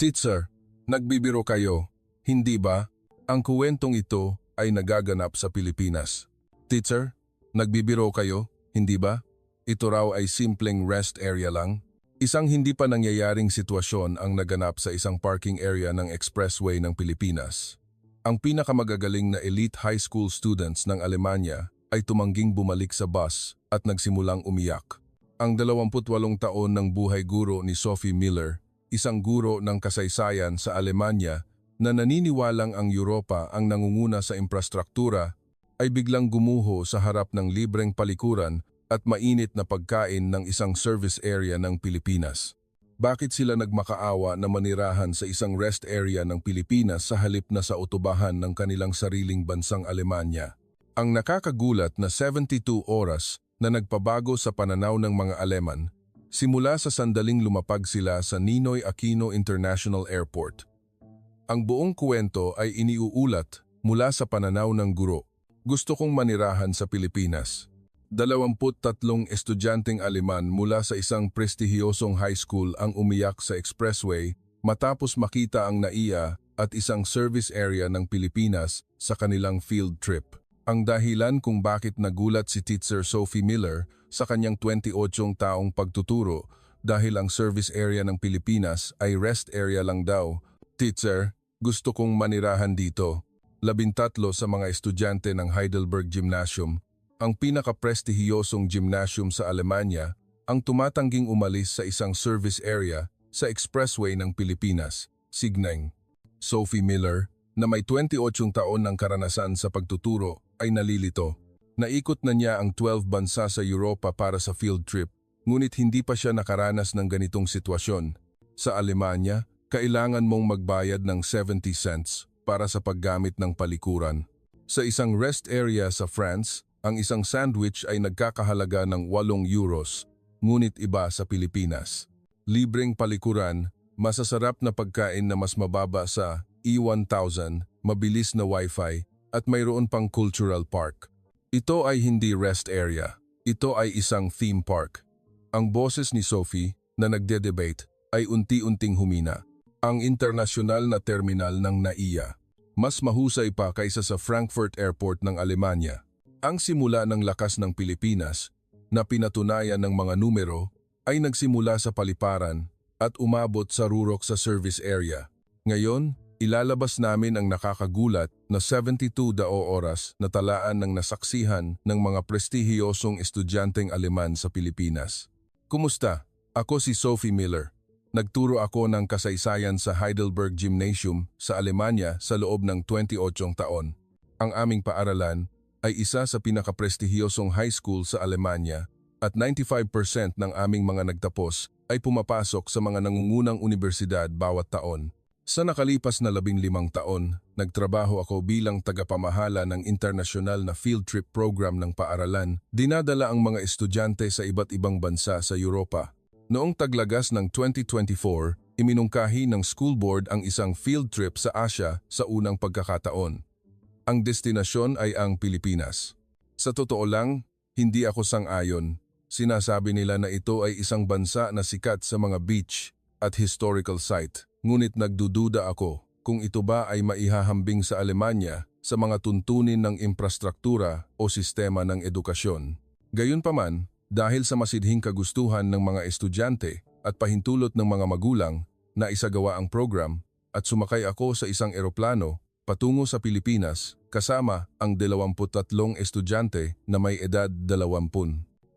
Teacher, nagbibiro kayo, hindi ba? Ang kuwentong ito ay nagaganap sa Pilipinas. Teacher, nagbibiro kayo, hindi ba? Ito raw ay simpleng rest area lang. Isang hindi pa nangyayaring sitwasyon ang naganap sa isang parking area ng expressway ng Pilipinas. Ang pinakamagagaling na elite high school students ng Alemanya ay tumangging bumalik sa bus at nagsimulang umiyak. Ang 28 taon ng buhay guro ni Sophie Miller, isang guro ng kasaysayan sa Alemanya na naniniwalang ang Europa ang nangunguna sa infrastruktura, ay biglang gumuho sa harap ng libreng palikuran at mainit na pagkain ng isang service area ng Pilipinas. Bakit sila nagmakaawa na manirahan sa isang rest area ng Pilipinas sa halip na sa utubahan ng kanilang sariling bansang Alemanya? Ang nakakagulat na 72 oras na nagpabago sa pananaw ng mga Aleman simula sa sandaling lumapag sila sa Ninoy Aquino International Airport. Ang buong kwento ay iniuulat mula sa pananaw ng guro. Gusto kong manirahan sa Pilipinas. 23 estudyanteng Aleman mula sa isang prestihiyosong high school ang umiyak sa expressway matapos makita ang NAIA at isang service area ng Pilipinas sa kanilang field trip. Ang dahilan kung bakit nagulat si Teacher Sophie Miller sa kanyang 28 taong pagtuturo dahil ang service area ng Pilipinas ay rest area lang daw. Teacher, gusto kong manirahan dito. 13 sa mga estudyante ng Heidelberg Gymnasium, ang pinaka-prestihiyosong gymnasium sa Alemanya, ang tumatangging umalis sa isang service area sa expressway ng Pilipinas, Signeng. Sophie Miller, na may 28 taon ng karanasan sa pagtuturo, ay nalilito. Naikot na niya ang 12 bansa sa Europa para sa field trip, ngunit hindi pa siya nakaranas ng ganitong sitwasyon. Sa Alemanya, kailangan mong magbayad ng 70 cents para sa paggamit ng palikuran. Sa isang rest area sa France, ang isang sandwich ay nagkakahalaga ng 8 euros, ngunit iba sa Pilipinas. Libreng palikuran, masasarap na pagkain na mas mababa sa E1000, mabilis na wifi, at mayroon pang cultural park. Ito ay hindi rest area. Ito ay isang theme park. Ang boses ni Sophie na nagde-debate ay unti-unting humina. Ang internasyonal na terminal ng NAIA, mas mahusay pa kaysa sa Frankfurt Airport ng Alemanya. Ang simula ng lakas ng Pilipinas, na pinatunayan ng mga numero, ay nagsimula sa paliparan at umabot sa rurok sa service area. Ngayon, ilalabas namin ang nakakagulat na 72 oras na talaan ng nasaksihan ng mga prestihiyosong estudyanteng Aleman sa Pilipinas. Kumusta? Ako si Sophie Miller. Nagturo ako ng kasaysayan sa Heidelberg Gymnasium sa Alemanya sa loob ng 28 taon. Ang aming paaralan ay isa sa pinakaprestihiyosong high school sa Alemanya at 95% ng aming mga nagtapos ay pumapasok sa mga nangungunang unibersidad bawat taon. Sa nakalipas na 15 taon, nagtrabaho ako bilang tagapamahala ng internasyonal na field trip program ng paaralan. Dinadala ang mga estudyante sa iba't ibang bansa sa Europa. Noong taglagas ng 2024, iminungkahi ng school board ang isang field trip sa Asia sa unang pagkakataon. Ang destinasyon ay ang Pilipinas. Sa totoo lang, hindi ako sang-ayon. Sinasabi nila na ito ay isang bansa na sikat sa mga beach at historical site. Ngunit nagdududa ako kung ito ba ay maihahambing sa Alemanya sa mga tuntunin ng infrastruktura o sistema ng edukasyon. Gayunpaman, dahil sa masidhing kagustuhan ng mga estudyante at pahintulot ng mga magulang na isagawa ang program at sumakay ako sa isang eroplano patungo sa Pilipinas kasama ang 23 estudyante na may edad 20.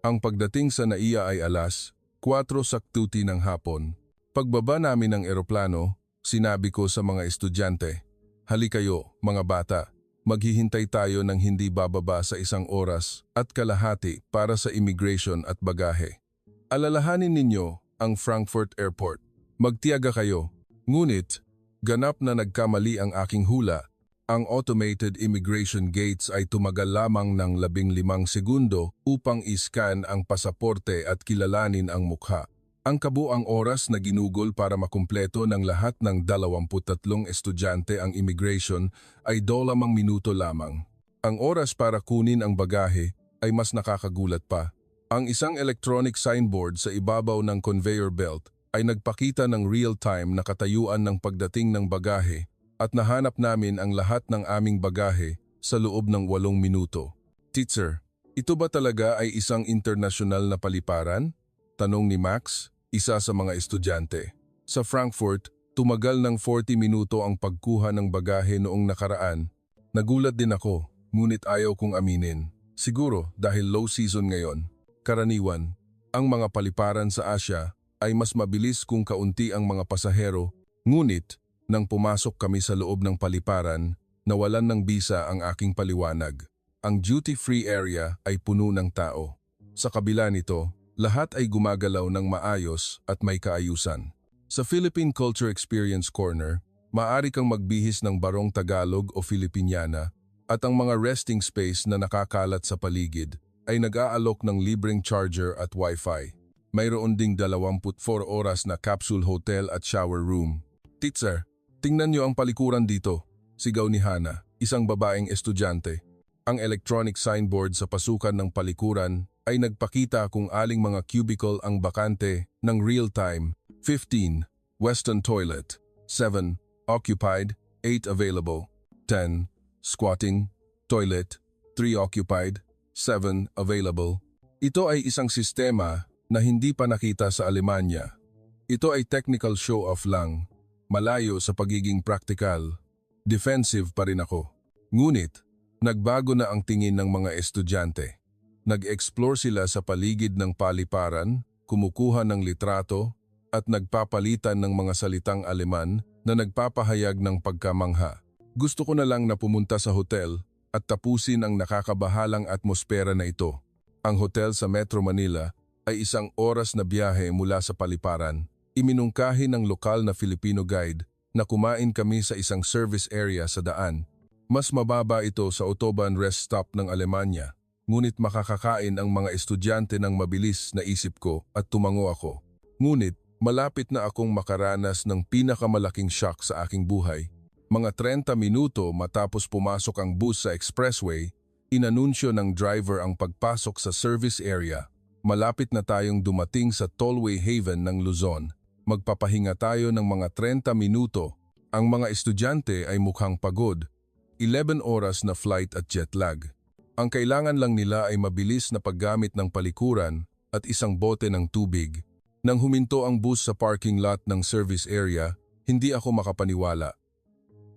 Ang pagdating sa NAIA ay alas 4:00 ng hapon. Pagbaba namin ng eroplano, sinabi ko sa mga estudyante, "Hali kayo, mga bata, maghihintay tayo ng hindi bababa sa 1 oras at kalahati para sa immigration at bagahe. Alalahanin ninyo ang Frankfurt Airport. Magtiyaga kayo." Ngunit, ganap na nagkamali ang aking hula. Ang automated immigration gates ay tumagal lamang ng 15 segundo upang iscan ang pasaporte at kilalanin ang mukha. Ang kabuang oras na ginugol para makumpleto ng lahat ng 23 estudyante ang immigration ay 2 minuto lamang. Ang oras para kunin ang bagahe ay mas nakakagulat pa. Ang isang electronic signboard sa ibabaw ng conveyor belt ay nagpakita ng real-time na katayuan ng pagdating ng bagahe at nahanap namin ang lahat ng aming bagahe sa loob ng 8 minuto. Teacher, ito ba talaga ay isang internasyonal na paliparan? Tanong ni Max, isa sa mga estudyante. Sa Frankfurt, tumagal ng 40 minuto ang pagkuha ng bagahe noong nakaraan. Nagulat din ako, ngunit ayaw kong aminin. Siguro dahil low season ngayon. Karaniwan, ang mga paliparan sa Asya ay mas mabilis kung kaunti ang mga pasahero, ngunit nang pumasok kami sa loob ng paliparan, nawalan ng bisa ang aking paliwanag. Ang duty-free area ay puno ng tao. Sa kabila nito, lahat ay gumagalaw ng maayos at may kaayusan. Sa Philippine Culture Experience Corner, maaari kang magbihis ng barong Tagalog o Filipiniana at ang mga resting space na nakakalat sa paligid ay nag-aalok ng libreng charger at wifi. Mayroon ding 24 oras na capsule hotel at shower room. Teacher, tingnan niyo ang palikuran dito, sigaw ni Hana, isang babaeng estudyante. Ang electronic signboard sa pasukan ng palikuran ay nagpakita kung aling mga cubicle ang bakante ng real-time. 15. Western toilet. 7. Occupied. 8 available. 10. Squatting. Toilet. 3 occupied. 7 available. Ito ay isang sistema na hindi pa nakita sa Alemanya. Ito ay technical show-off lang, malayo sa pagiging practical. Defensive pa rin ako. Ngunit, nagbago na ang tingin ng mga estudyante. Nag-explore sila sa paligid ng paliparan, kumukuha ng litrato, at nagpapalitan ng mga salitang Aleman na nagpapahayag ng pagkamangha. Gusto ko na lang na pumunta sa hotel at tapusin ang nakakabahalang atmosfera na ito. Ang hotel sa Metro Manila ay isang oras na biyahe mula sa paliparan. Iminungkahi ng lokal na Filipino guide na kumain kami sa isang service area sa daan. Mas mababa ito sa Autobahn rest stop ng Alemanya, ngunit makakakain ang mga estudyante ng mabilis na isip ko at tumango ako. Ngunit malapit na akong makaranas ng pinakamalaking shock sa aking buhay. Mga 30 minuto matapos pumasok ang bus sa expressway, inanunsyo ng driver ang pagpasok sa service area. Malapit na tayong dumating sa tollway haven ng Luzon. Magpapahinga tayo ng mga 30 minuto. Ang mga estudyante ay mukhang pagod. 11 oras na flight at jet lag. Ang kailangan lang nila ay mabilis na paggamit ng palikuran at isang bote ng tubig. Nang huminto ang bus sa parking lot ng service area, hindi ako makapaniwala.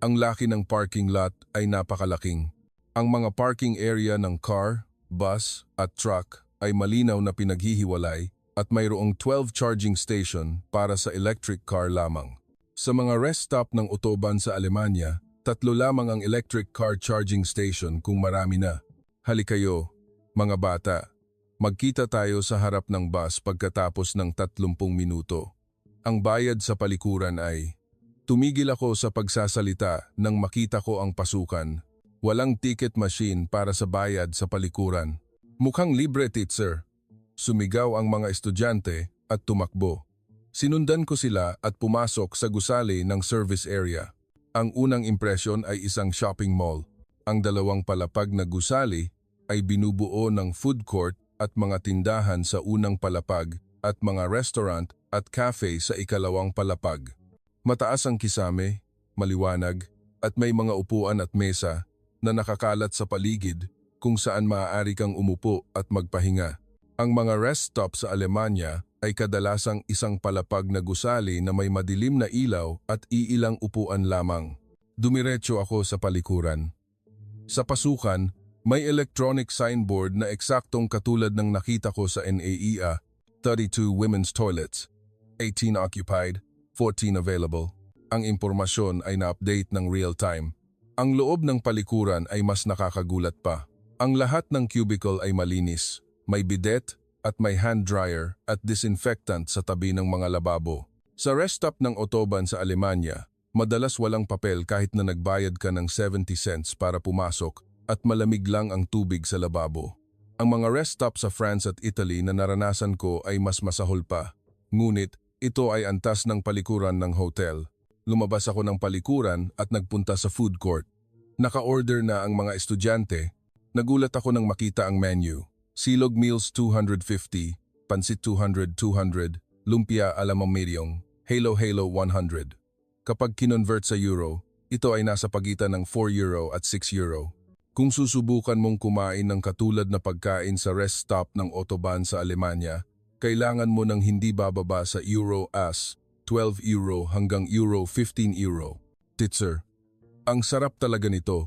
Ang laki ng parking lot ay napakalaking. Ang mga parking area ng car, bus at truck ay malinaw na pinaghihiwalay at mayroong 12 charging station para sa electric car lamang. Sa mga rest stop ng Autobahn sa Alemanya, 3 lamang ang electric car charging station kung marami na. Halikayo, mga bata, magkita tayo sa harap ng bus pagkatapos ng 30 minuto. Ang bayad sa palikuran ay, tumigil ako sa pagsasalita nang makita ko ang pasukan. Walang ticket machine para sa bayad sa palikuran. Mukhang libre, teacher. Sumigaw ang mga estudyante at tumakbo. Sinundan ko sila at pumasok sa gusali ng service area. Ang unang impresyon ay isang shopping mall. Ang 2 palapag na gusali ay binubuo ng food court at mga tindahan sa unang palapag at mga restaurant at cafe sa 2nd palapag. Mataas ang kisame, maliwanag, at may mga upuan at mesa na nakakalat sa paligid kung saan maaari kang umupo at magpahinga. Ang mga rest stop sa Alemanya ay kadalasang isang palapag na gusali na may madilim na ilaw at iilang upuan lamang. Dumiretso ako sa palikuran. Sa pasukan, may electronic signboard na eksaktong katulad ng nakita ko sa NAIA, 32 women's toilets, 18 occupied, 14 available. Ang impormasyon ay na-update ng real-time. Ang loob ng palikuran ay mas nakakagulat pa. Ang lahat ng cubicle ay malinis, may bidet at may hand dryer at disinfectant sa tabi ng mga lababo. Sa rest stop ng Autobahn sa Alemanya, madalas walang papel kahit na nagbayad ka ng 70 cents para pumasok at malamig lang ang tubig sa lababo. Ang mga rest stop sa France at Italy na naranasan ko ay mas masahol pa. Ngunit ito ay antas ng palikuran ng hotel. Lumabas ako ng palikuran at nagpunta sa food court. Naka-order na ang mga estudyante. Nagulat ako nang makita ang menu. Silog meals 250, pansit 200, lumpia alamamiryong, Halo Halo 100. Kapag kinonvert sa euro, ito ay nasa pagitan ng 4 euro at 6 euro. Kung susubukan mong kumain ng katulad na pagkain sa rest stop ng Autobahn sa Alemanya, kailangan mo ng hindi bababa sa euro as 12 euro hanggang euro 15 euro. Titser, ang sarap talaga nito.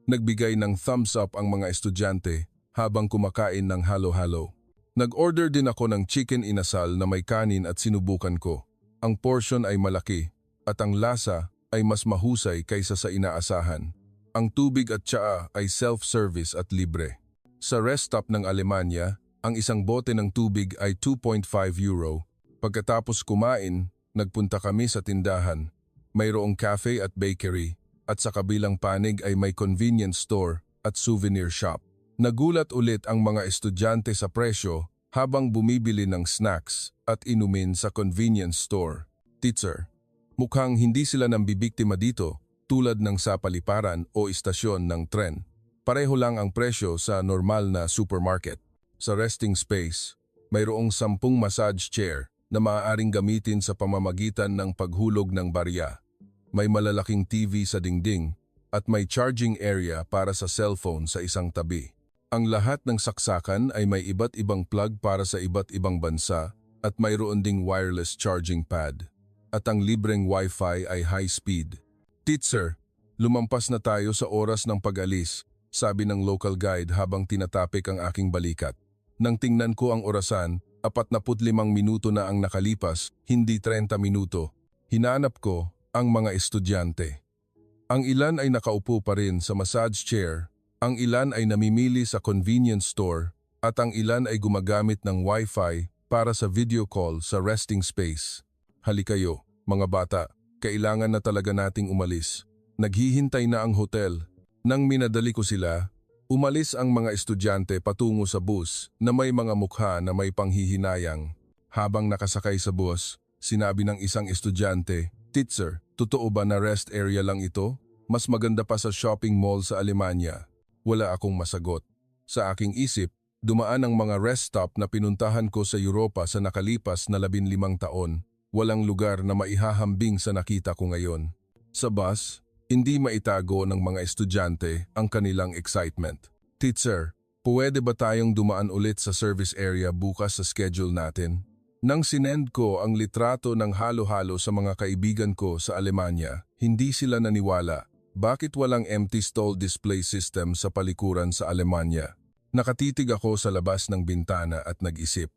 Nagbigay ng thumbs up ang mga estudyante habang kumakain ng halo-halo. Nag-order din ako ng chicken inasal na may kanin at sinubukan ko. Ang portion ay malaki at ang lasa ay mas mahusay kaysa sa inaasahan. Ang tubig at tsaa ay self-service at libre. Sa rest stop ng Alemanya, ang isang bote ng tubig ay 2.5 euro. Pagkatapos kumain, nagpunta kami sa tindahan. Mayroong cafe at bakery at sa kabilang panig ay may convenience store at souvenir shop. Nagulat ulit ang mga estudyante sa presyo habang bumibili ng snacks at inumin sa convenience store. Teacher, mukhang hindi sila nambibiktima dito tulad ng sa paliparan o istasyon ng tren. Pareho lang ang presyo sa normal na supermarket. Sa resting space, mayroong 10 massage chair na maaaring gamitin sa pamamagitan ng paghulog ng barya. May malalaking TV sa dingding at may charging area para sa cellphone sa isang tabi. Ang lahat ng saksakan ay may iba't ibang plug para sa iba't ibang bansa at mayroon ding wireless charging pad. At ang libreng Wi-Fi ay high speed. Teacher, lumampas na tayo sa oras ng pag-alis, sabi ng local guide habang tinatapik ang aking balikat. Nang tingnan ko ang orasan, 45 minuto na ang nakalipas, hindi 30 minuto. Hinanap ko ang mga estudyante. Ang ilan ay nakaupo pa rin sa massage chair, ang ilan ay namimili sa convenience store, at ang ilan ay gumagamit ng Wi-Fi para sa video call sa resting space. Halikayo, mga bata. Kailangan na talaga nating umalis. Naghihintay na ang hotel. Nang minadali ko sila, umalis ang mga estudyante patungo sa bus na may mga mukha na may panghihinayang. Habang nakasakay sa bus, sinabi ng isang estudyante, "Teacher, totoo ba na rest area lang ito? Mas maganda pa sa shopping mall sa Alemanya." Wala akong masagot. Sa aking isip, dumaan ang mga rest stop na pinuntahan ko sa Europa sa nakalipas na 15 taon. Walang lugar na maihahambing sa nakita ko ngayon. Sa bus, hindi maitago ng mga estudyante ang kanilang excitement. Teacher, pwede ba tayong dumaan ulit sa service area bukas sa schedule natin? Nang sinend ko ang litrato ng halo-halo sa mga kaibigan ko sa Alemanya, hindi sila naniwala. Bakit walang empty stall display system sa palikuran sa Alemanya? Nakatitig ako sa labas ng bintana at nag-isip.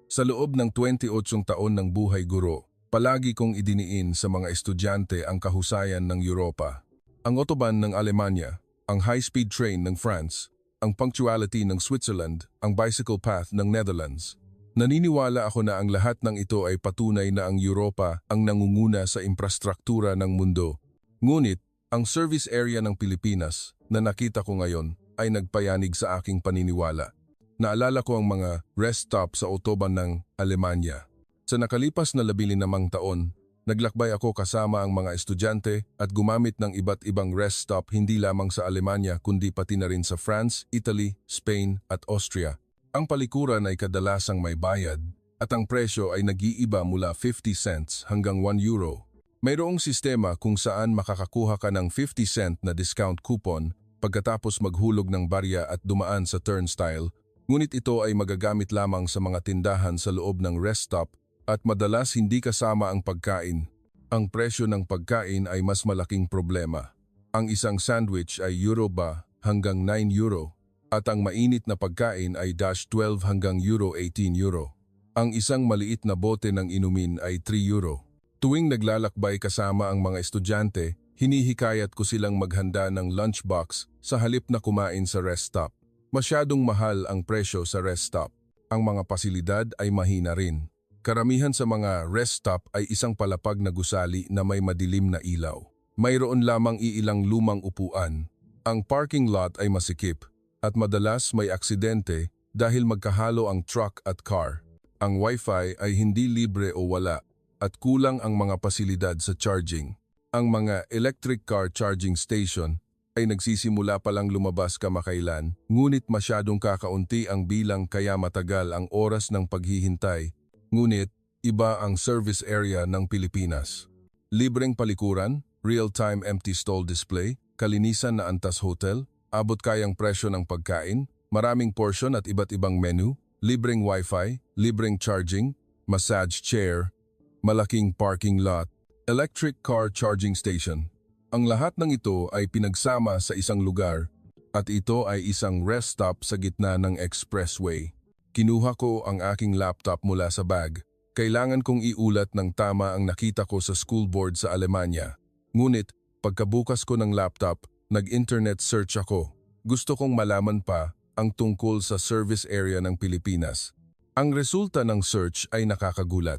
Sa loob ng 28 taon ng buhay guro, palagi kong idiniin sa mga estudyante ang kahusayan ng Europa. Ang Autobahn ng Alemanya, ang high-speed train ng France, ang punctuality ng Switzerland, ang bicycle path ng Netherlands. Naniniwala ako na ang lahat ng ito ay patunay na ang Europa ang nangunguna sa infrastruktura ng mundo. Ngunit, ang service area ng Pilipinas na nakita ko ngayon ay nagpayanig sa aking paniniwala. Naalala ko ang mga rest stop sa Autobahn ng Alemanya. Sa nakalipas na 15 taon, naglakbay ako kasama ang mga estudyante at gumamit ng iba't ibang rest stop hindi lamang sa Alemanya kundi pati na rin sa France, Italy, Spain at Austria. Ang palikuran ay kadalasang may bayad at ang presyo ay nag-iiba mula 50 cents hanggang 1 euro. Mayroong sistema kung saan makakakuha ka ng 50 cent na discount coupon pagkatapos maghulog ng barya at dumaan sa turnstile. Ngunit ito ay magagamit lamang sa mga tindahan sa loob ng rest stop at madalas hindi kasama ang pagkain. Ang presyo ng pagkain ay mas malaking problema. Ang isang sandwich ay euro ba hanggang 9 euro at ang mainit na pagkain ay -12 hanggang euro 18 euro. Ang isang maliit na bote ng inumin ay 3 euro. Tuwing naglalakbay kasama ang mga estudyante, hinihikayat ko silang maghanda ng lunchbox sa halip na kumain sa rest stop. Masyadong mahal ang presyo sa rest stop. Ang mga pasilidad ay mahina rin. Karamihan sa mga rest stop ay isang palapag na gusali na may madilim na ilaw. Mayroon lamang iilang lumang upuan. Ang parking lot ay masikip at madalas may aksidente dahil magkahalo ang truck at car. Ang Wi-Fi ay hindi libre o wala at kulang ang mga pasilidad sa charging. Ang mga electric car charging station ay nagsisimula palang lumabas kamakailan, ngunit masyadong kakaunti ang bilang kaya matagal ang oras ng paghihintay. Ngunit, iba ang service area ng Pilipinas. Libreng palikuran, real-time empty stall display, kalinisan na antas hotel, abot kayang presyo ng pagkain, maraming portion at iba't ibang menu, libreng wifi, libreng charging, massage chair, malaking parking lot, electric car charging station. Ang lahat ng ito ay pinagsama sa isang lugar at ito ay isang rest stop sa gitna ng expressway. Kinuha ko ang aking laptop mula sa bag. Kailangan kong iulat ng tama ang nakita ko sa school board sa Alemanya. Ngunit, pagkabukas ko ng laptop, nag-internet search ako. Gusto kong malaman pa ang tungkol sa service area ng Pilipinas. Ang resulta ng search ay nakakagulat.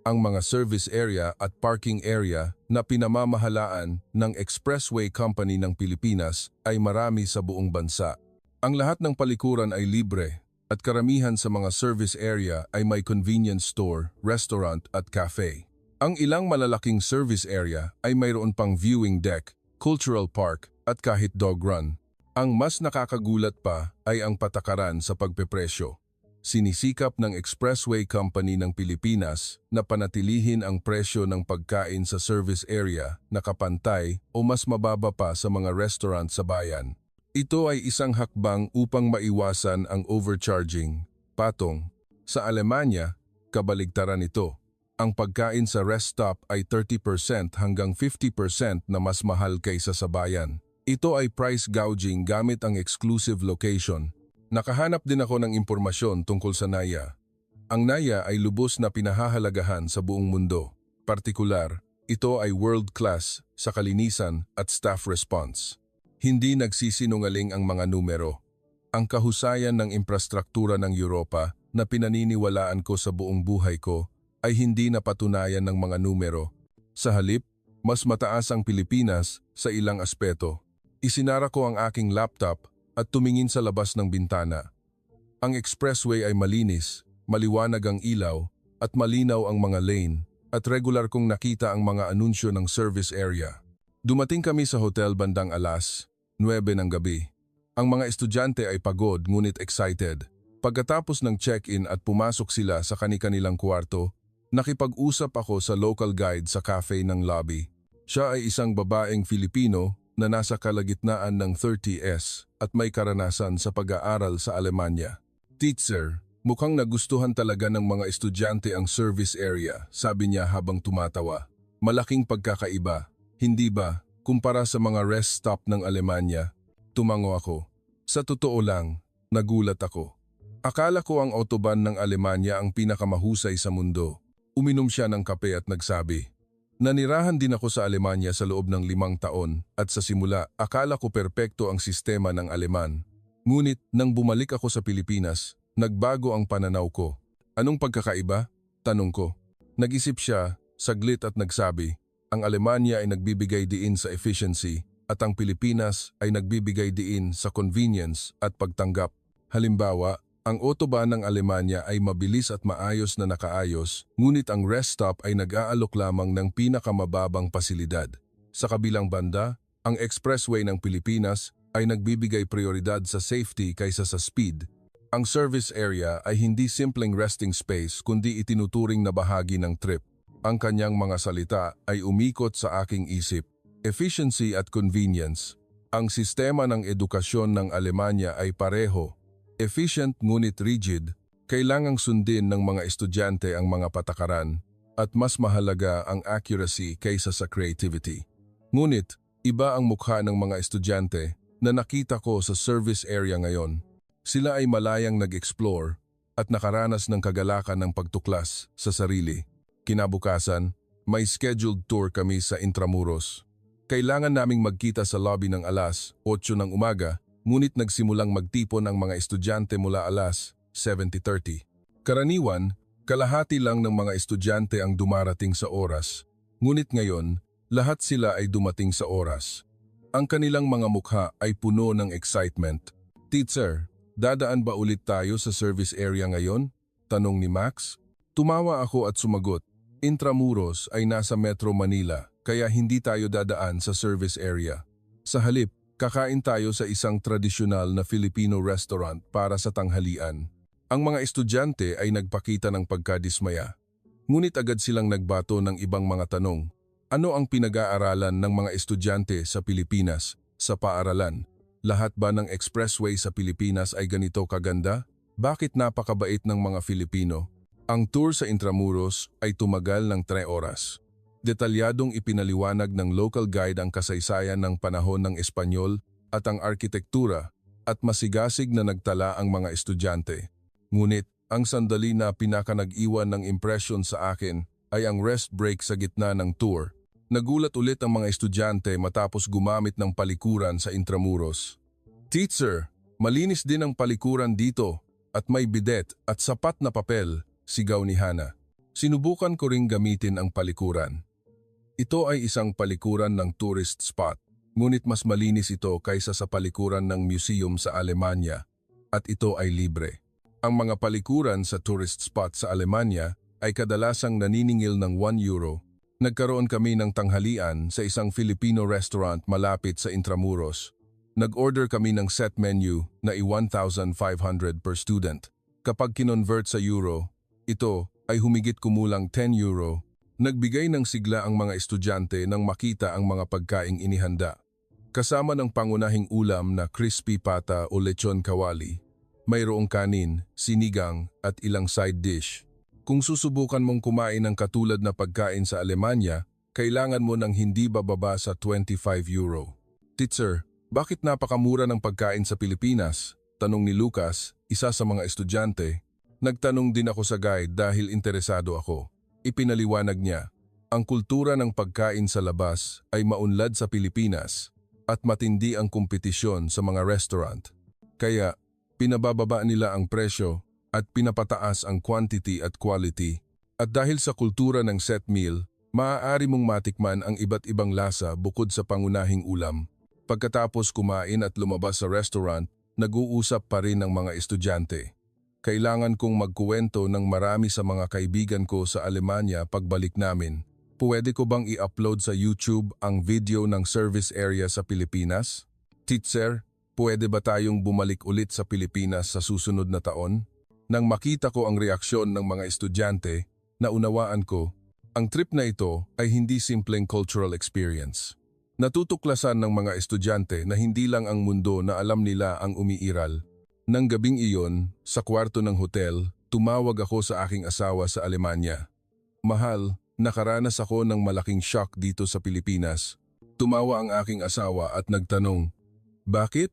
Ang mga service area at parking area na pinamamahalaan ng Expressway Company ng Pilipinas ay marami sa buong bansa. Ang lahat ng palikuran ay libre. At karamihan sa mga service area ay may convenience store, restaurant at cafe. Ang ilang malalaking service area ay mayroon pang viewing deck, cultural park at kahit dog run. Ang mas nakakagulat pa ay ang patakaran sa pagpepresyo. Sinisikap ng Expressway Company ng Pilipinas na panatilihin ang presyo ng pagkain sa service area na kapantay o mas mababa pa sa mga restaurant sa bayan. Ito ay isang hakbang upang maiwasan ang overcharging. Patong, sa Alemanya, kabaligtaran ito. Ang pagkain sa rest stop ay 30% hanggang 50% na mas mahal kaysa sa bayan. Ito ay price gouging gamit ang exclusive location. Nakahanap din ako ng impormasyon tungkol sa Naya. Ang Naya ay lubos na pinahahalagahan sa buong mundo. Partikular, ito ay world-class sa kalinisan at staff response. Hindi nagsisinungaling ang mga numero. Ang kahusayan ng infrastruktura ng Europa na pinaniniwalaan ko sa buong buhay ko ay hindi napatunayan ng mga numero. Sa halip, mas mataas ang Pilipinas sa ilang aspeto. Isinara ko ang aking laptop at tumingin sa labas ng bintana. Ang expressway ay malinis, maliwanag ang ilaw at malinaw ang mga lane at regular kong nakita ang mga anunsyo ng service area. Dumating kami sa hotel bandang alas 9 ng gabi. Ang mga estudyante ay pagod ngunit excited. Pagkatapos ng check-in at pumasok sila sa kani-kanilang kwarto, nakipag-usap ako sa local guide sa cafe ng lobby. Siya ay isang babaeng Filipino na nasa kalagitnaan ng 30s at may karanasan sa pag-aaral sa Alemanya. "Teacher, mukhang nagustuhan talaga ng mga estudyante ang service area," sabi niya habang tumatawa. "Malaking pagkakaiba, hindi ba? Kumpara sa mga rest stop ng Alemanya." Tumango ako. Sa totoo lang, nagulat ako. Akala ko ang autobahn ng Alemanya ang pinakamahusay sa mundo. Uminom siya ng kape at nagsabi, "Nanirahan din ako sa Alemanya sa loob ng 5 taon at sa simula akala ko perpekto ang sistema ng Aleman. Ngunit nang bumalik ako sa Pilipinas, nagbago ang pananaw ko." "Anong pagkakaiba?" tanong ko. Nag-isip siya, saglit at nagsabi, "Ang Alemanya ay nagbibigay diin sa efficiency at ang Pilipinas ay nagbibigay diin sa convenience at pagtanggap. Halimbawa, ang autobahn ng Alemanya ay mabilis at maayos na nakaayos, ngunit ang rest stop ay nag-aalok lamang ng pinakamababang pasilidad. Sa kabilang banda, ang expressway ng Pilipinas ay nagbibigay prioridad sa safety kaysa sa speed. Ang service area ay hindi simpleng resting space kundi itinuturing na bahagi ng trip. Ang kanyang mga salita ay umikot sa aking isip. Efficiency at convenience. Ang sistema ng edukasyon ng Alemanya ay pareho. Efficient ngunit rigid. Kailangang sundin ng mga estudyante ang mga patakaran at mas mahalaga ang accuracy kaysa sa creativity. Ngunit, iba ang mukha ng mga estudyante na nakita ko sa service area ngayon. Sila ay malayang nag-explore at nakaranas ng kagalakan ng pagtuklas sa sarili. Kinabukasan, may scheduled tour kami sa Intramuros. Kailangan naming magkita sa lobby ng alas 8 ng umaga, ngunit nagsimulang magtipon ang mga estudyante mula alas 7:30. Karaniwan, kalahati lang ng mga estudyante ang dumarating sa oras. Ngunit ngayon, lahat sila ay dumating sa oras. Ang kanilang mga mukha ay puno ng excitement. "Teacher, dadaan ba ulit tayo sa service area ngayon?" tanong ni Max. Tumawa ako at sumagot, "Intramuros ay nasa Metro Manila, kaya hindi tayo dadaan sa service area. Sa halip, kakain tayo sa isang tradisyonal na Filipino restaurant para sa tanghalian." Ang mga estudyante ay nagpakita ng pagkadismaya. Ngunit agad silang nagbato ng ibang mga tanong. Ano ang pinag-aaralan ng mga estudyante sa Pilipinas sa paaralan? Lahat ba ng expressway sa Pilipinas ay ganito kaganda? Bakit napakabait ng mga Filipino? Ang tour sa Intramuros ay tumagal ng 3 oras. Detalyadong ipinaliwanag ng local guide ang kasaysayan ng panahon ng Espanyol at ang arkitektura at masigasig na nagtala ang mga estudyante. Ngunit, ang sandali na pinaka-nag-iwan ng impresyon sa akin ay ang rest break sa gitna ng tour. Nagulat ulit ang mga estudyante matapos gumamit ng palikuran sa Intramuros. "Teacher, malinis din ang palikuran dito at may bidet at sapat na papel," sigaw ni Hana. Sinubukan ko ring gamitin ang palikuran. Ito ay isang palikuran ng tourist spot, ngunit mas malinis ito kaysa sa palikuran ng museum sa Alemanya at ito ay libre. Ang mga palikuran sa tourist spot sa Alemanya ay kadalasang naniningil ng €1. Nagkaroon kami ng tanghalian sa isang Filipino restaurant malapit sa Intramuros. Nag-order kami ng set menu na ₱1,500 per student. Kapag kinonvert sa euro, ito ay humigit kumulang €10. Nagbigay ng sigla ang mga estudyante nang makita ang mga pagkaing inihanda. Kasama ng pangunahing ulam na crispy pata o lechon kawali, mayroong kanin, sinigang at ilang side dish. Kung susubukan mong kumain ng katulad na pagkain sa Alemanya, kailangan mo ng hindi bababa sa €25. "Teacher, bakit napakamura ng pagkain sa Pilipinas?" tanong ni Lucas, isa sa mga estudyante. Nagtanong din ako sa guide dahil interesado ako. Ipinaliwanag niya, ang kultura ng pagkain sa labas ay maunlad sa Pilipinas at matindi ang kompetisyon sa mga restaurant. Kaya, pinabababa nila ang presyo at pinapataas ang quantity at quality. At dahil sa kultura ng set meal, maaari mong matikman ang iba't ibang lasa bukod sa pangunahing ulam. Pagkatapos kumain at lumabas sa restaurant, nag-uusap pa rin ang mga estudyante. Kailangan kong magkuwento ng marami sa mga kaibigan ko sa Alemanya pagbalik namin. Pwede ko bang i-upload sa YouTube ang video ng service area sa Pilipinas? "Teacher, pwede ba tayong bumalik ulit sa Pilipinas sa susunod na taon?" Nang makita ko ang reaksyon ng mga estudyante, naunawaan ko, ang trip na ito ay hindi simpleng cultural experience. Natutuklasan ng mga estudyante na hindi lang ang mundo na alam nila ang umiiral. Nang gabing iyon, sa kwarto ng hotel, tumawag ako sa aking asawa sa Alemanya. "Mahal, nakaranas ako ng malaking shock dito sa Pilipinas." Tumawa ang aking asawa at nagtanong, "Bakit?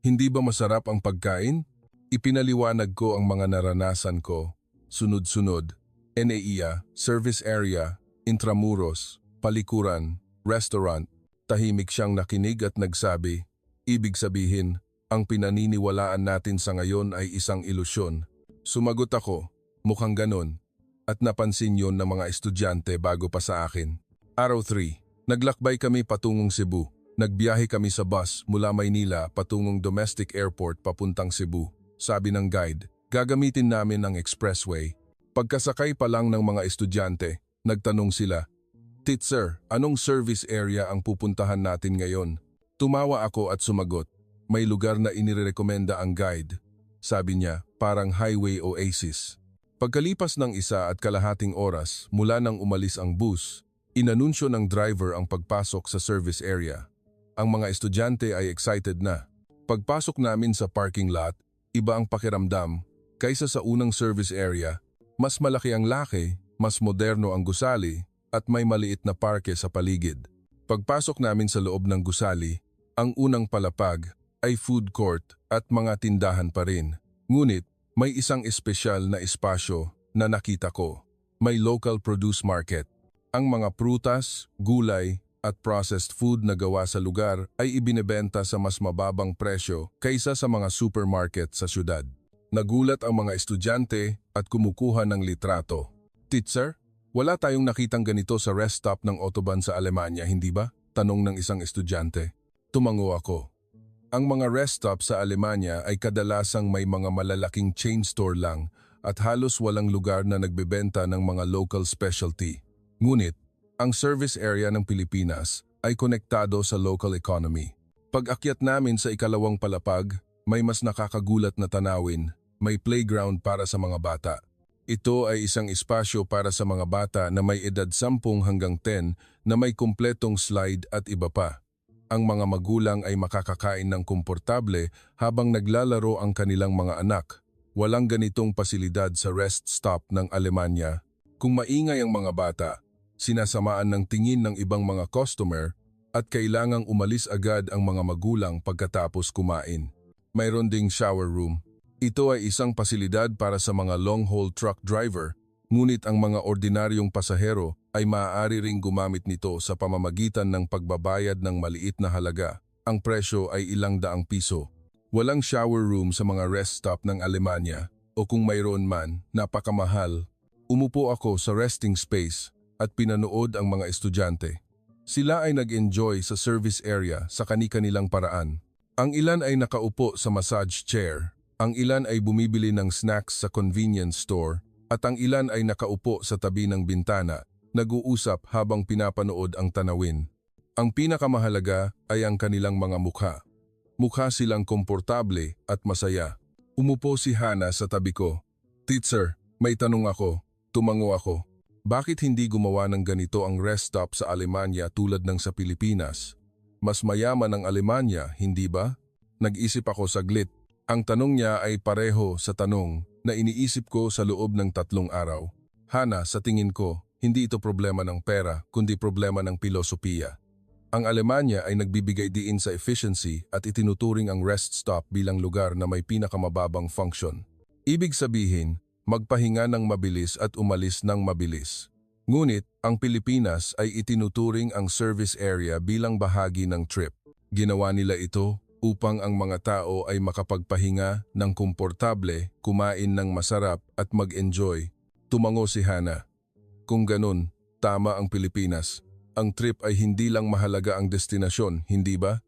Hindi ba masarap ang pagkain?" Ipinaliwanag ko ang mga naranasan ko. Sunod-sunod, NAIA, service area, Intramuros, palikuran, restaurant. Tahimik siyang nakinig at nagsabi, "Ibig sabihin, ang pinaniniwalaan natin sa ngayon ay isang ilusyon." Sumagot ako, "Mukhang ganon." At napansin yon ng mga estudyante bago pa sa akin. Araw 3, naglakbay kami patungong Cebu. Nagbiyahe kami sa bus mula Maynila patungong domestic airport papuntang Cebu. Sabi ng guide, gagamitin namin ang expressway. Pagkasakay pa lang ng mga estudyante, nagtanong sila, "Teacher, anong service area ang pupuntahan natin ngayon?" Tumawa ako at sumagot, "May lugar na inirekomenda ang guide." Sabi niya, "Parang highway oasis." Pagkalipas ng 1.5 oras mula nang umalis ang bus, inanunsyo ng driver ang pagpasok sa service area. Ang mga estudyante ay excited na. Pagpasok namin sa parking lot, iba ang pakiramdam. Kaysa sa unang service area, mas malaki ang laki, mas moderno ang gusali, at may maliit na parke sa paligid. Pagpasok namin sa loob ng gusali, ang unang palapag ay food court at mga tindahan pa rin. Ngunit, may isang espesyal na espasyo na nakita ko. May local produce market. Ang mga prutas, gulay, at processed food na gawa sa lugar ay ibinebenta sa mas mababang presyo kaysa sa mga supermarket sa syudad. Nagulat ang mga estudyante at kumukuha ng litrato. "Teacher, wala tayong nakitang ganito sa rest stop ng autobahn sa Alemanya, hindi ba?" tanong ng isang estudyante. Tumango ako. Ang mga rest stop sa Alemanya ay kadalasang may mga malalaking chain store lang at halos walang lugar na nagbebenta ng mga local specialty. Ngunit, ang service area ng Pilipinas ay konektado sa local economy. Pag-akyat namin sa ikalawang palapag, may mas nakakagulat na tanawin, may playground para sa mga bata. Ito ay isang espasyo para sa mga bata na may edad 10 hanggang 10 na may kumpletong slide at iba pa. Ang mga magulang ay makakakain ng komportable habang naglalaro ang kanilang mga anak. Walang ganitong pasilidad sa rest stop ng Alemanya. Kung maingay ang mga bata, sinasamaan ng tingin ng ibang mga customer at kailangang umalis agad ang mga magulang pagkatapos kumain. Mayroon ding shower room. Ito ay isang pasilidad para sa mga long-haul truck driver, ngunit ang mga ordinaryong pasahero ay maaari ring gumamit nito sa pamamagitan ng pagbabayad ng maliit na halaga. Ang presyo ay ilang daang piso. Walang shower room sa mga rest stop ng Alemanya o kung mayroon man, napakamahal. Umupo ako sa resting space at pinanood ang mga estudyante. Sila ay nag-enjoy sa service area sa kani-kanilang paraan. Ang ilan ay nakaupo sa massage chair. Ang ilan ay bumibili ng snacks sa convenience store at ang ilan ay nakaupo sa tabi ng bintana, nag-uusap habang pinapanood ang tanawin. Ang pinakamahalaga ay ang kanilang mga mukha. Mukha silang komportable at masaya. Umupo si Hana sa tabi ko. "Teacher, may tanong ako." Tumango ako. Bakit hindi gumawa ng ganito ang rest stop sa Alemanya tulad ng sa Pilipinas? Mas mayaman ang Alemanya, hindi ba? Nag-isip ako saglit. Ang tanong niya ay pareho sa tanong na iniisip ko sa loob ng 3 araw. Hana, sa tingin ko, hindi ito problema ng pera kundi problema ng filosofiya. Ang Alemanya ay nagbibigay diin sa efficiency at itinuturing ang rest stop bilang lugar na may pinakamababang function. Ibig sabihin, magpahinga ng mabilis at umalis ng mabilis. Ngunit, ang Pilipinas ay itinuturing ang service area bilang bahagi ng trip. Ginawa nila ito upang ang mga tao ay makapagpahinga ng komportable, kumain ng masarap at mag-enjoy. Tumango si Hana. Kung ganun, tama ang Pilipinas. Ang trip ay hindi lang mahalaga ang destinasyon, hindi ba?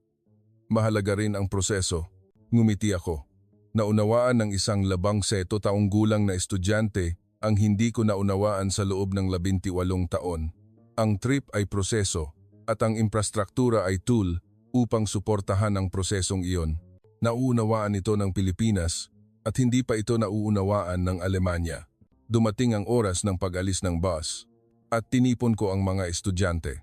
Mahalaga rin ang proseso. Ngumiti ako. Naunawaan ng isang 17 taong gulang na estudyante ang hindi ko naunawaan sa loob ng 18 taon. Ang trip ay proseso at ang infrastruktura ay tool upang suportahan ang prosesong iyon. Nauunawaan ito ng Pilipinas at hindi pa ito nauunawaan ng Alemanya. Dumating ang oras ng pag-alis ng bus at tinipon ko ang mga estudyante.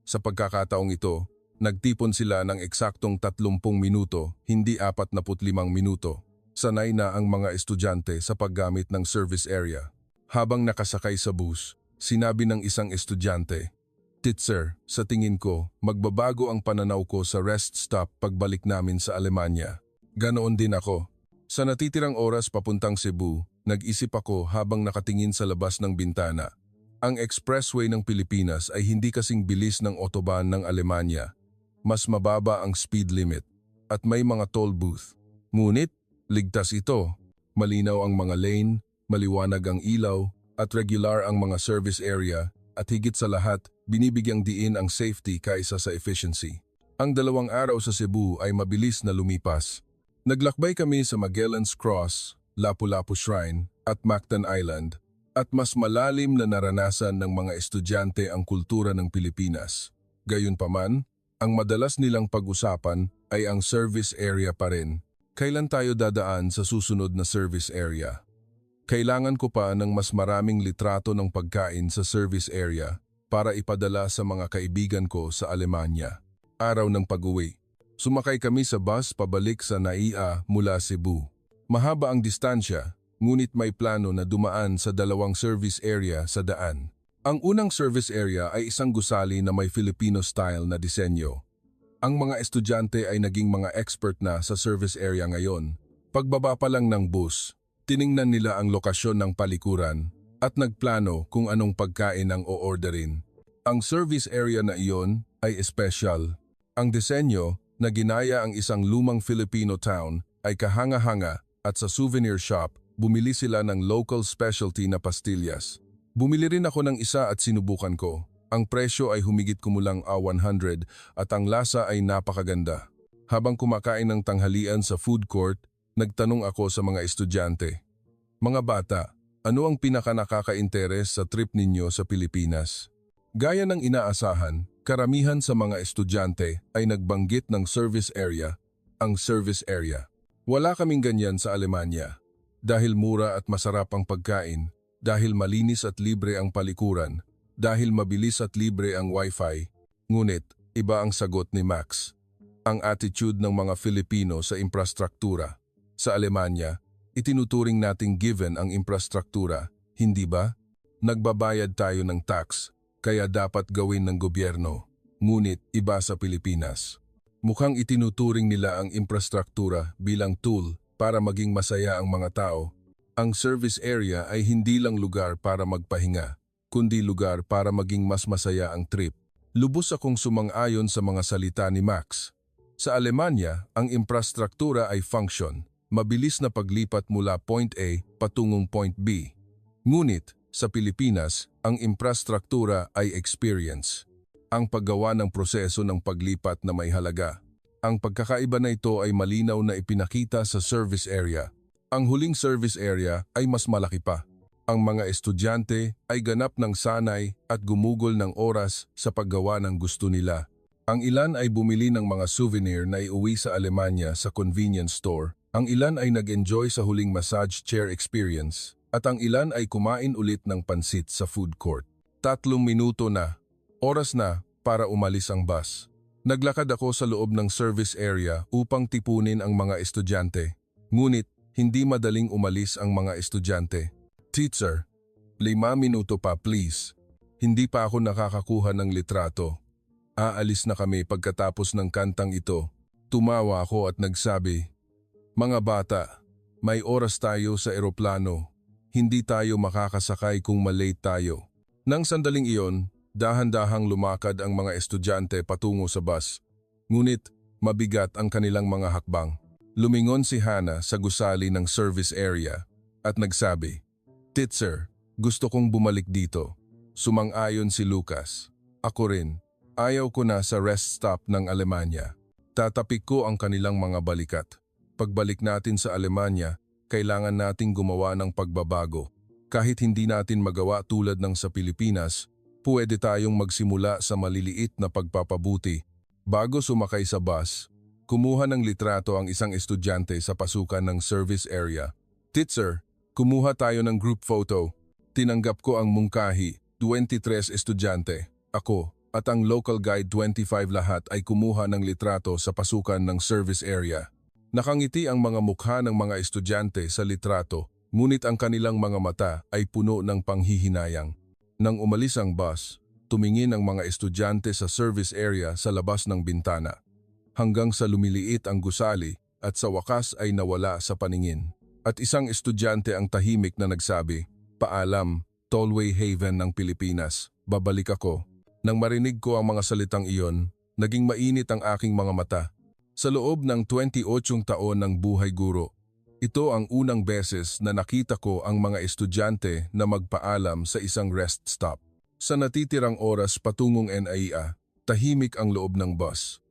Sa pagkakataong ito, nagtipon sila ng eksaktong 30 minuto, hindi 45 minuto. Sanay na ang mga estudyante sa paggamit ng service area. Habang nakasakay sa bus, sinabi ng isang estudyante, "Teacher, sa tingin ko, magbabago ang pananaw ko sa rest stop pagbalik namin sa Alemanya." Ganoon din ako. Sa natitirang oras papuntang Cebu, nag-isip ako habang nakatingin sa labas ng bintana. Ang expressway ng Pilipinas ay hindi kasing bilis ng autobahn ng Alemanya. Mas mababa ang speed limit at may mga toll booth. Ngunit, ligtas ito. Malinaw ang mga lane, maliwanag ang ilaw, at regular ang mga service area, at higit sa lahat, binibigyang diin ang safety kaysa sa efficiency. Ang 2 araw sa Cebu ay mabilis na lumipas. Naglakbay kami sa Magellan's Cross, Lapu-Lapu Shrine, at Mactan Island, at mas malalim na naranasan ng mga estudyante ang kultura ng Pilipinas. Gayunpaman, ang madalas nilang pag-usapan ay ang service area pa rin. Kailan tayo dadaan sa susunod na service area? Kailangan ko pa ng mas maraming litrato ng pagkain sa service area para ipadala sa mga kaibigan ko sa Alemanya. Araw ng pag-uwi. Sumakay kami sa bus pabalik sa Naia mula Cebu. Mahaba ang distansya, ngunit may plano na dumaan sa 2 service area sa daan. Ang unang service area ay isang gusali na may Filipino style na disenyo. Ang mga estudyante ay naging mga expert na sa service area ngayon. Pagbaba pa lang ng bus, tiningnan nila ang lokasyon ng palikuran at nagplano kung anong pagkain ang o-orderin. Ang service area na iyon ay espesyal. Ang disenyo na ginaya ang isang lumang Filipino town ay kahanga-hanga at sa souvenir shop, bumili sila ng local specialty na pastillas. Bumili rin ako ng isa at sinubukan ko. Ang presyo ay humigit kumulang 100 at ang lasa ay napakaganda. Habang kumakain ng tanghalian sa food court, nagtanong ako sa mga estudyante. "Mga bata, ano ang pinaka-nakaka-interes sa trip ninyo sa Pilipinas?" Gaya ng inaasahan, karamihan sa mga estudyante ay nagbanggit ng service area, ang service area. Wala kaming ganyan sa Alemanya. Dahil mura at masarap ang pagkain, dahil malinis at libre ang palikuran, dahil mabilis at libre ang wifi. Ngunit, iba ang sagot ni Max. Ang attitude ng mga Filipino sa infrastruktura. Sa Alemanya, itinuturing nating given ang infrastruktura, hindi ba? Nagbabayad tayo ng tax, kaya dapat gawin ng gobyerno. Ngunit iba sa Pilipinas. Mukhang itinuturing nila ang infrastruktura bilang tool para maging masaya ang mga tao. Ang service area ay hindi lang lugar para magpahinga, kundi lugar para maging mas masaya ang trip. Lubos akong sumang-ayon sa mga salita ni Max. Sa Alemanya, ang infrastruktura ay function, mabilis na paglipat mula point A patungong point B. Ngunit, sa Pilipinas, ang infrastruktura ay experience. Ang paggawa ng proseso ng paglipat na may halaga. Ang pagkakaiba na ito ay malinaw na ipinakita sa service area. Ang huling service area ay mas malaki pa. Ang mga estudyante ay ganap ng sanay at gumugol ng oras sa paggawa ng gusto nila. Ang ilan ay bumili ng mga souvenir na iuwi sa Alemanya sa convenience store. Ang ilan ay nag-enjoy sa huling massage chair experience. At ang ilan ay kumain ulit ng pansit sa food court. 3 minuto na. Oras na para umalis ang bus. Naglakad ako sa loob ng service area upang tipunin ang mga estudyante. Ngunit, hindi madaling umalis ang mga estudyante. Teacher, 5 minuto pa please. Hindi pa ako nakakakuha ng litrato. Aalis na kami pagkatapos ng kantang ito. Tumawa ako at nagsabi, "Mga bata, may oras tayo sa eroplano. Hindi tayo makakasakay kung malate tayo." Nang sandaling iyon, dahan-dahang lumakad ang mga estudyante patungo sa bus. Ngunit, mabigat ang kanilang mga hakbang. Lumingon si Hannah sa gusali ng service area at nagsabi, "Teacher, gusto kong bumalik dito." Sumang-ayon si Lucas. "Ako rin. Ayaw ko na sa rest stop ng Alemanya. Tatapik ko ang kanilang mga balikat. Pagbalik natin sa Alemanya, kailangan nating gumawa ng pagbabago. Kahit hindi natin magawa tulad ng sa Pilipinas, pwede tayong magsimula sa maliliit na pagpapabuti." Bago sumakay sa bus, kumuha ng litrato ang isang estudyante sa pasukan ng service area. "Teacher, kumuha tayo ng group photo." Tinanggap ko ang mungkahi, 23 estudyante, ako, at ang local guide 25 lahat ay kumuha ng litrato sa pasukan ng service area. Nakangiti ang mga mukha ng mga estudyante sa litrato, ngunit ang kanilang mga mata ay puno ng panghihinayang. Nang umalis ang bus, tumingin ang mga estudyante sa service area sa labas ng bintana. Hanggang sa lumiliit ang gusali at sa wakas ay nawala sa paningin. At isang estudyante ang tahimik na nagsabi, "Paalam, Tollway Haven ng Pilipinas, babalik ako." Nang marinig ko ang mga salitang iyon, naging mainit ang aking mga mata. Sa loob ng 28 taon ng buhay guro, ito ang unang beses na nakita ko ang mga estudyante na magpaalam sa isang rest stop. Sa natitirang oras patungong NAIA, tahimik ang loob ng bus.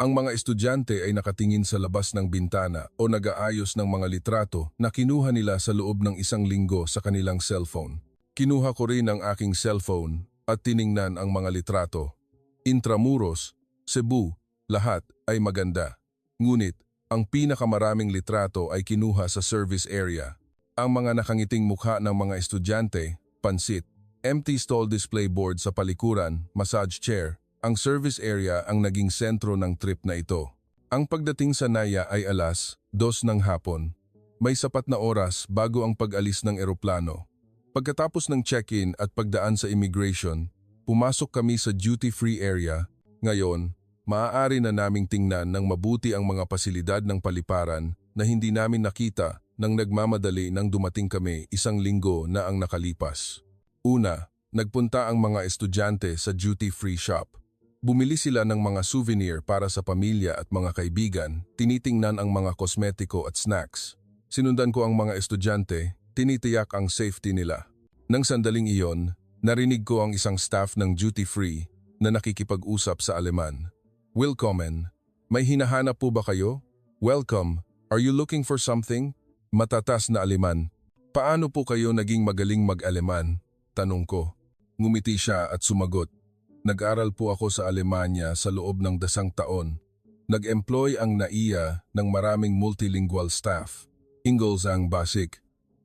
Ang mga estudyante ay nakatingin sa labas ng bintana o nag-aayos ng mga litrato na kinuha nila sa loob ng 1 linggo sa kanilang cellphone. Kinuha ko rin ang aking cellphone at tiningnan ang mga litrato. Intramuros, Cebu, lahat ay maganda. Ngunit, ang pinakamaraming litrato ay kinuha sa service area. Ang mga nakangiting mukha ng mga estudyante, pansit, empty stall display board sa palikuran, massage chair, ang service area ang naging sentro ng trip na ito. Ang pagdating sa Naya ay alas 2 ng hapon. May sapat na oras bago ang pag-alis ng eroplano. Pagkatapos ng check-in at pagdaan sa immigration, pumasok kami sa duty-free area. Ngayon, maaari na naming tingnan ng mabuti ang mga pasilidad ng paliparan na hindi namin nakita nang nagmamadali nang dumating kami 1 linggo na ang nakalipas. Una, nagpunta ang mga estudyante sa duty-free shop. Bumili sila ng mga souvenir para sa pamilya at mga kaibigan, tinitingnan ang mga kosmetiko at snacks. Sinundan ko ang mga estudyante, tinitiyak ang safety nila. Nang sandaling iyon, narinig ko ang isang staff ng duty-free na nakikipag-usap sa Aleman. "Willkommen, may hinahanap po ba kayo? Welcome, are you looking for something?" Matatas na Aleman. "Paano po kayo naging magaling mag-Aleman?" Tanong ko. Ngumiti siya at sumagot. "Nag-aral po ako sa Alemanya sa loob ng 10 taon. Nag-employ ang NAIA ng maraming multilingual staff. Ingles ang basic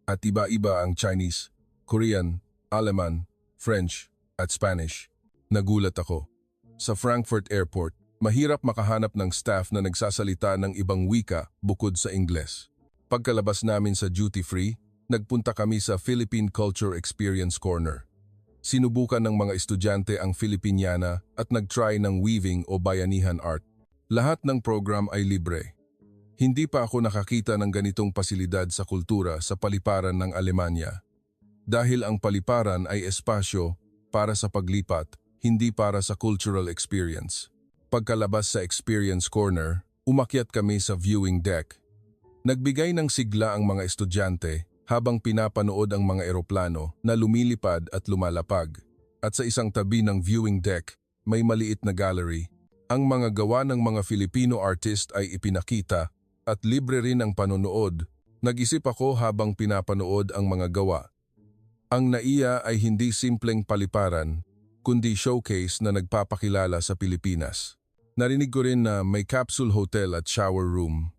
at iba-iba ang Chinese. Korean, Aleman, French, at Spanish. Nagulat ako. Sa Frankfurt Airport, mahirap makahanap ng staff na nagsasalita ng ibang wika bukod sa Ingles. Pagkalabas namin sa duty-free, nagpunta kami sa Philippine Culture Experience Corner. Sinubukan ng mga estudyante ang Filipiniana at nag-try ng weaving o bayanihan art. Lahat ng program ay libre. Hindi pa ako nakakita ng ganitong pasilidad sa kultura sa paliparan ng Alemanya. Dahil ang paliparan ay espasyo para sa paglipat, hindi para sa cultural experience. Pagkalabas sa Experience Corner, umakyat kami sa viewing deck. Nagbigay ng sigla ang mga estudyante habang pinapanood ang mga eroplano na lumilipad at lumalapag. At sa isang tabi ng viewing deck, may maliit na gallery. Ang mga gawa ng mga Filipino artist ay ipinakita at libre rin ang panonood. Nag-isip ako habang pinapanood ang mga gawa. Ang NAIA ay hindi simpleng paliparan, kundi showcase na nagpapakilala sa Pilipinas. Narinig ko rin na may capsule hotel at shower room.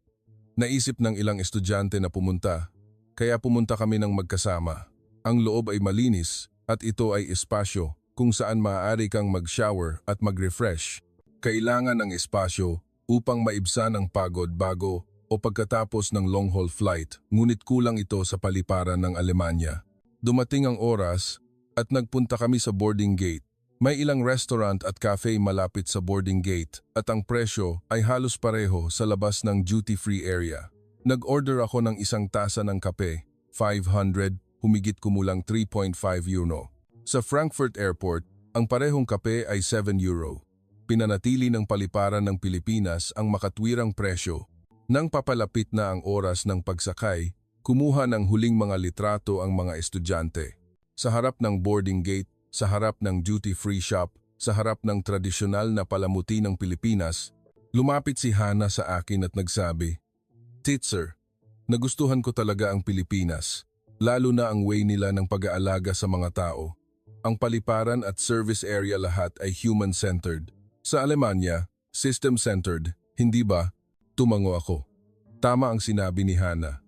Naisip ng ilang estudyante na pumunta, kaya pumunta kami ng magkasama. Ang loob ay malinis at ito ay espasyo kung saan maaari kang mag-shower at mag-refresh. Kailangan ng espasyo upang maibsan ang pagod bago o pagkatapos ng long-haul flight, ngunit kulang ito sa paliparan ng Alemanya. Dumating ang oras at nagpunta kami sa boarding gate. May ilang restaurant at cafe malapit sa boarding gate at ang presyo ay halos pareho sa labas ng duty-free area. Nag-order ako ng isang tasa ng kape, 500, humigit kumulang 3.5 euro. Sa Frankfurt Airport, ang parehong kape ay 7 euro. Pinanatili ng paliparan ng Pilipinas ang makatwirang presyo. Nang papalapit na ang oras ng pagsakay, kumuha ng huling mga litrato ang mga estudyante. Sa harap ng boarding gate, sa harap ng duty-free shop, sa harap ng tradisyonal na palamuti ng Pilipinas, lumapit si Hana sa akin at nagsabi, "Teacher, nagustuhan ko talaga ang Pilipinas, lalo na ang way nila ng pag-aalaga sa mga tao. Ang paliparan at service area lahat ay human-centered. Sa Alemanya, system-centered, hindi ba?" Tumango ako. Tama ang sinabi ni Hana.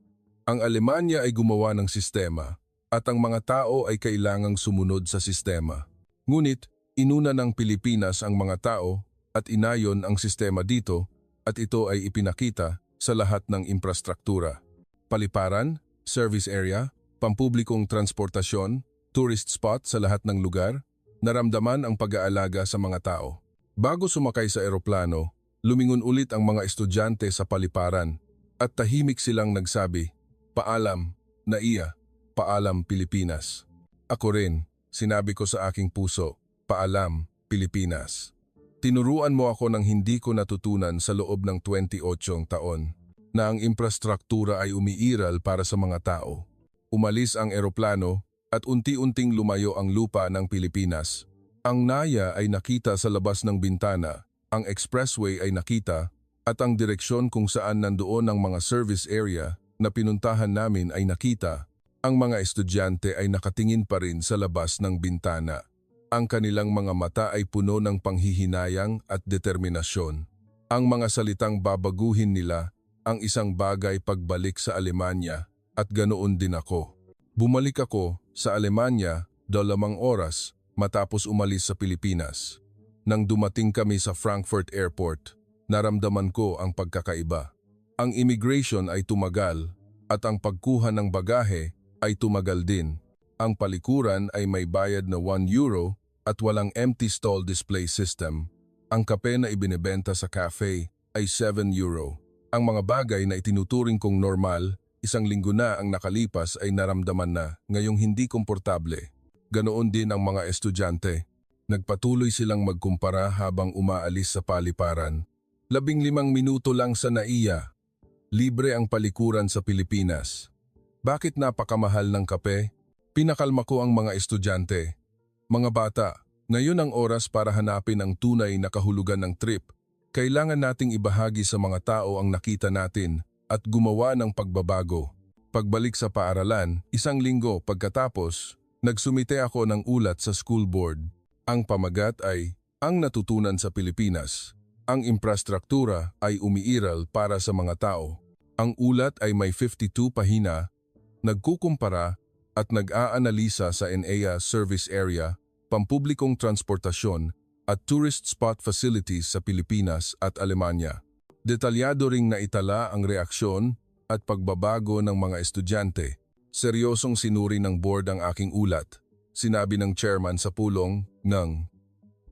Ang Alemanya ay gumawa ng sistema at ang mga tao ay kailangang sumunod sa sistema. Ngunit, inuna ng Pilipinas ang mga tao at inayon ang sistema dito at ito ay ipinakita sa lahat ng infrastruktura. Paliparan, service area, pampublikong transportasyon, tourist spot sa lahat ng lugar, naramdaman ang pag-aalaga sa mga tao. Bago sumakay sa eroplano, lumingon ulit ang mga estudyante sa paliparan at tahimik silang nagsabi, "Paalam, NAIA, paalam Pilipinas." Ako rin, sinabi ko sa aking puso, "Paalam, Pilipinas." Tinuruan mo ako ng hindi ko natutunan sa loob ng 28 taon, na ang infrastruktura ay umiiral para sa mga tao. Umalis ang eroplano at unti-unting lumayo ang lupa ng Pilipinas. Ang NAIA ay nakita sa labas ng bintana, ang expressway ay nakita, at ang direksyon kung saan nandoon ang mga service area na pinuntahan namin ay nakita. Ang mga estudyante ay nakatingin pa rin sa labas ng bintana. Ang kanilang mga mata ay puno ng panghihinayang at determinasyon. Ang mga salitang babaguhin nila ang isang bagay pagbalik sa Alemanya at ganoon din ako. Bumalik ako sa Alemanya 2 oras matapos umalis sa Pilipinas. Nang dumating kami sa Frankfurt Airport, naramdaman ko ang pagkakaiba. Ang immigration ay tumagal at ang pagkuha ng bagahe ay tumagal din. Ang palikuran ay may bayad na 1 euro at walang empty stall display system. Ang kape na ibinebenta sa cafe ay 7 euro. Ang mga bagay na itinuturing kong normal, 1 linggo na ang nakalipas ay naramdaman na ngayong hindi komportable. Ganoon din ang mga estudyante. Nagpatuloy silang magkumpara habang umaalis sa paliparan. 15 minuto lang sa NAIA. Libre ang palikuran sa Pilipinas. Bakit napakamahal ng kape? Pinakalma ko ang mga estudyante. Mga bata, ngayon ang oras para hanapin ang tunay na kahulugan ng trip. Kailangan nating ibahagi sa mga tao ang nakita natin at gumawa ng pagbabago. Pagbalik sa paaralan, 1 linggo pagkatapos, nagsumite ako ng ulat sa school board. Ang pamagat ay, ang natutunan sa Pilipinas. Ang infrastruktura ay umiiral para sa mga tao. Ang ulat ay may 52 pahina, nagkukumpara at nag-aanalisa sa NAIA Service Area, pampublikong transportasyon at tourist spot facilities sa Pilipinas at Alemanya. Detalyado ring naitala ang reaksyon at pagbabago ng mga estudyante. Seryosong sinuri ng board ang aking ulat. Sinabi ng chairman sa pulong ng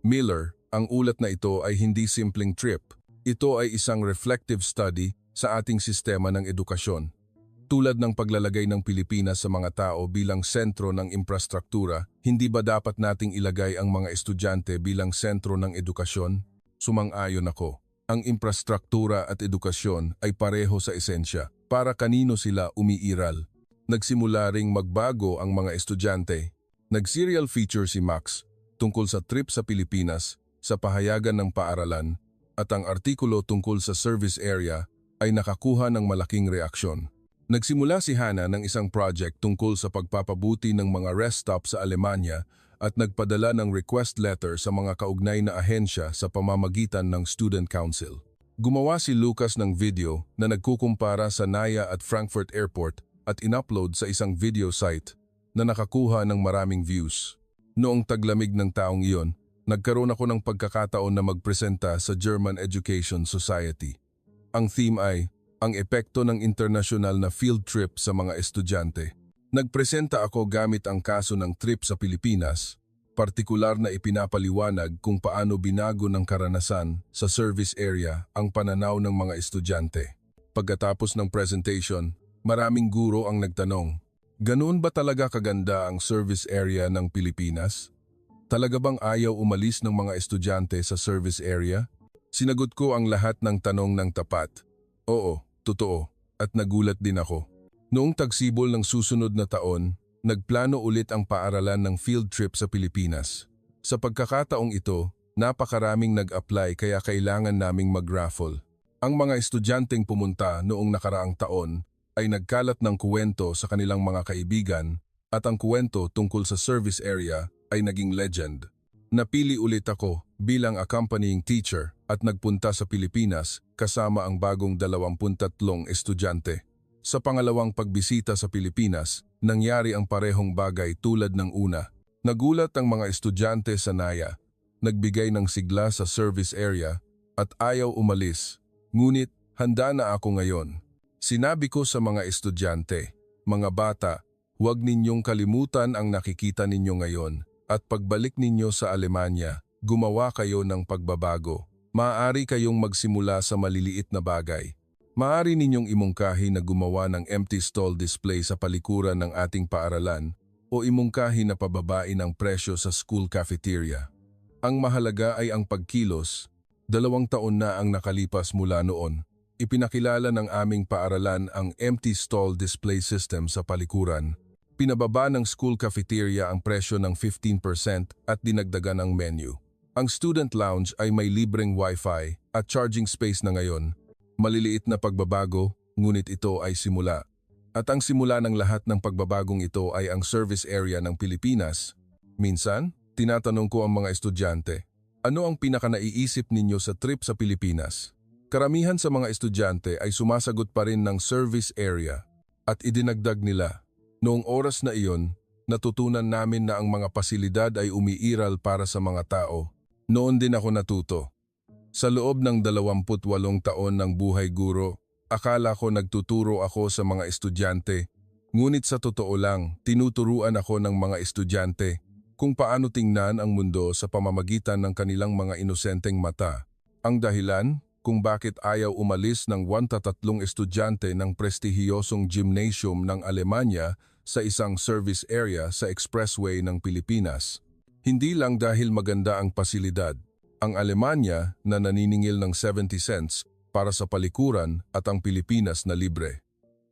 Miller, ang ulat na ito ay hindi simpleng trip. Ito ay isang reflective study sa ating sistema ng edukasyon. Tulad ng paglalagay ng Pilipinas sa mga tao bilang sentro ng infrastruktura, hindi ba dapat nating ilagay ang mga estudyante bilang sentro ng edukasyon? Sumang-ayon ako. Ang infrastruktura at edukasyon ay pareho sa esensya. Para kanino sila umiiral? Nagsimula ring magbago ang mga estudyante. Nag-serial feature si Max tungkol sa trip sa Pilipinas sa pahayagan ng paaralan at ang artikulo tungkol sa service area ay nakakuha ng malaking reaksyon. Nagsimula si Hannah ng isang project tungkol sa pagpapabuti ng mga rest stop sa Alemanya at nagpadala ng request letter sa mga kaugnay na ahensya sa pamamagitan ng Student Council. Gumawa si Lucas ng video na nagkukumpara sa NAIA at Frankfurt Airport at inupload sa isang video site na nakakuha ng maraming views. Noong taglamig ng taong iyon, nagkaroon ako ng pagkakataon na magpresenta sa German Education Society. Ang theme ay ang epekto ng internasyonal na field trip sa mga estudyante. Nagpresenta ako gamit ang kaso ng trip sa Pilipinas, partikular na ipinapaliwanag kung paano binago ng karanasan sa service area ang pananaw ng mga estudyante. Pagkatapos ng presentation, maraming guro ang nagtanong, "Ganoon ba talaga kaganda ang service area ng Pilipinas? Talaga bang ayaw umalis ng mga estudyante sa service area?" Sinagot ko ang lahat ng tanong ng tapat. Oo, totoo, at nagulat din ako. Noong tagsibol ng susunod na taon, nagplano ulit ang paaralan ng field trip sa Pilipinas. Sa pagkakataong ito, napakaraming nag-apply kaya kailangan naming mag-raffle. Ang mga estudyanteng pumunta noong nakaraang taon ay nagkalat ng kuwento sa kanilang mga kaibigan at ang kuwento tungkol sa service area ay naging legend. Napili ulit ako bilang accompanying teacher at nagpunta sa Pilipinas kasama ang bagong 23 estudyante. Sa pangalawang pagbisita sa Pilipinas, nangyari ang parehong bagay tulad ng una. Nagulat ang mga estudyante sa NAIA, nagbigay ng sigla sa service area at ayaw umalis. Ngunit handa na ako ngayon. Sinabi ko sa mga estudyante, "Mga bata, huwag ninyong kalimutan ang nakikita ninyo ngayon at pagbalik ninyo sa Alemanya, gumawa kayo ng pagbabago. Maaari kayong magsimula sa maliliit na bagay. Maaari ninyong imungkahi na gumawa ng empty stall display sa palikuran ng ating paaralan o imungkahi na pababain ang presyo sa school cafeteria. Ang mahalaga ay ang pagkilos. 2 taon na ang nakalipas mula noon. Ipinakilala ng aming paaralan ang empty stall display system sa palikuran. Pinababa ng school cafeteria ang presyo ng 15% at dinagdagan ang menu. Ang student lounge ay may libreng wifi at charging space na ngayon. Maliliit na pagbabago, ngunit ito ay simula. At ang simula ng lahat ng pagbabagong ito ay ang service area ng Pilipinas. Minsan, tinatanong ko ang mga estudyante, ano ang pinaka-naiisip ninyo sa trip sa Pilipinas? Karamihan sa mga estudyante ay sumasagot pa rin ng service area at idinagdag nila. Noong oras na iyon, natutunan namin na ang mga pasilidad ay umiiral para sa mga tao. Noon din ako natuto. Sa loob ng 28 taon ng buhay guro, akala ko nagtuturo ako sa mga estudyante. Ngunit sa totoo lang, tinuturuan ako ng mga estudyante kung paano tingnan ang mundo sa pamamagitan ng kanilang mga inosenteng mata. Ang dahilan kung bakit ayaw umalis ng 13 estudyante ng prestihiyosong gymnasium ng Alemanya sa isang service area sa expressway ng Pilipinas. Hindi lang dahil maganda ang pasilidad. Ang Alemanya na naniningil ng 70 cents para sa palikuran at ang Pilipinas na libre.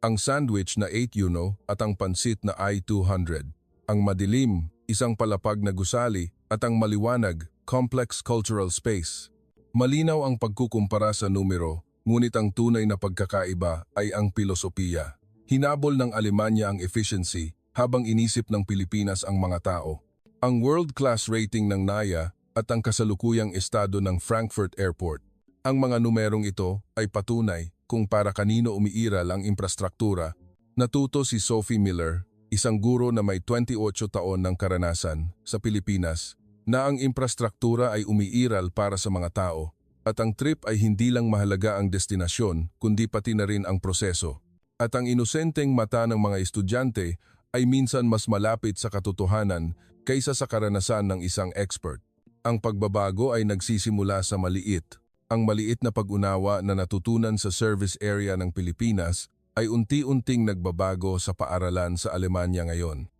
Ang sandwich na 8 euro at ang pansit na I-200. Ang madilim, isang palapag na gusali at ang maliwanag, complex cultural space. Malinaw ang pagkukumpara sa numero, ngunit ang tunay na pagkakaiba ay ang pilosopiya. Hinabol ng Alemanya ang efficiency habang inisip ng Pilipinas ang mga tao. Ang world-class rating ng NAIA at ang kasalukuyang estado ng Frankfurt Airport. Ang mga numerong ito ay patunay kung para kanino umiiral ang infrastruktura. Natuto si Sophie Miller, isang guro na may 28 taon ng karanasan sa Pilipinas, na ang infrastruktura ay umiiral para sa mga tao at ang trip ay hindi lang mahalaga ang destinasyon kundi pati na rin ang proseso. At ang inosenteng mata ng mga estudyante ay minsan mas malapit sa katotohanan kaysa sa karanasan ng isang expert. Ang pagbabago ay nagsisimula sa maliit. Ang maliit na pag-unawa na natutunan sa service area ng Pilipinas ay unti-unting nagbabago sa paaralan sa Alemanya ngayon.